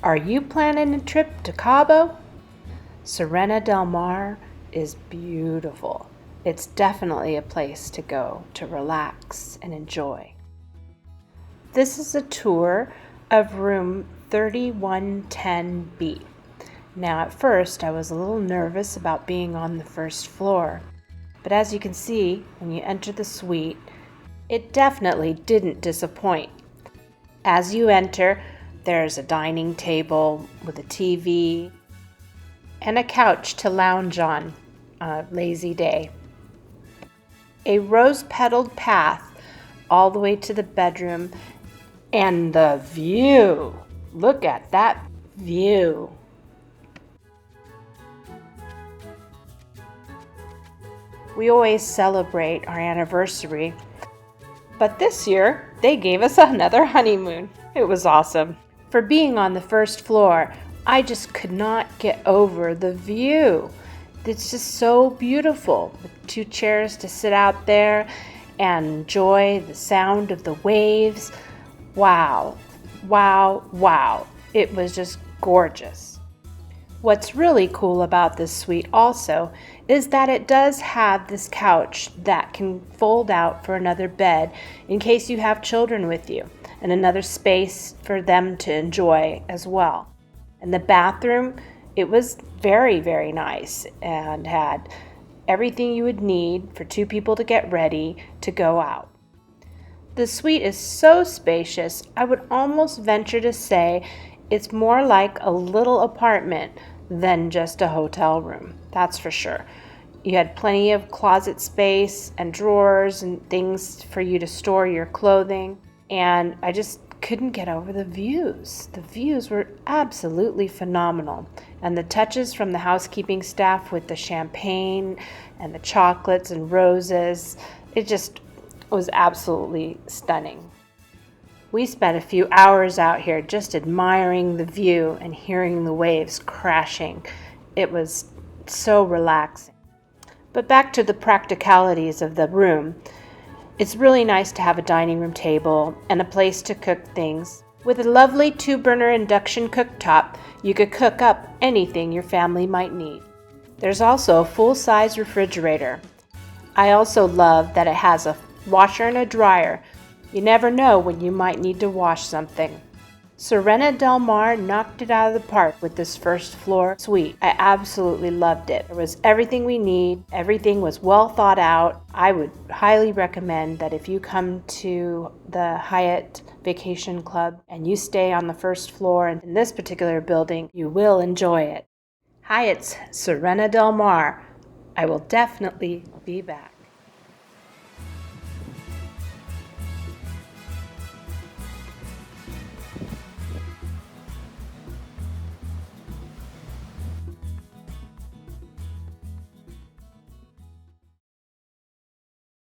Are you planning a trip to Cabo? Sirena Del Mar is beautiful. It's definitely a place to go to relax and enjoy. This is a tour of room 3110B. Now at first I was a little nervous about being on the first floor, but as you can see when you enter the suite, it definitely didn't disappoint. As you enter, there's a dining table with a TV and a couch to lounge on a lazy day. A rose-petaled path all the way to the bedroom, and the view. Look at that view. We always celebrate our anniversary, but this year they gave us another honeymoon. It was awesome. For being on the first floor, I just could not get over the view. It's just so beautiful, with 2 chairs to sit out there and enjoy the sound of the waves. Wow, wow, wow. It was just gorgeous. What's really cool about this suite also is that it does have this couch that can fold out for another bed in case you have children with you, and another space for them to enjoy as well. And the bathroom, it was very, very nice and had everything you would need for 2 people to get ready to go out. The suite is so spacious, I would almost venture to say it's more like a little apartment than just a hotel room, that's for sure. You had plenty of closet space and drawers and things for you to store your clothing, and I just couldn't get over the views. The views were absolutely phenomenal, and the touches from the housekeeping staff with the champagne and the chocolates and roses, it just was absolutely stunning. We spent a few hours out here just admiring the view and hearing the waves crashing. It was so relaxing. But back to the practicalities of the room. It's really nice to have a dining room table and a place to cook things. With a lovely 2-burner induction cooktop, you could cook up anything your family might need. There's also a full-size refrigerator. I also love that it has a washer and a dryer. You never know when you might need to wash something. Sirena Del Mar knocked it out of the park with this first floor suite. I absolutely loved it. There was everything we need. Everything was well thought out. I would highly recommend that if you come to the Hyatt Vacation Club and you stay on the first floor in this particular building, you will enjoy it. Hyatt's Sirena Del Mar. I will definitely be back.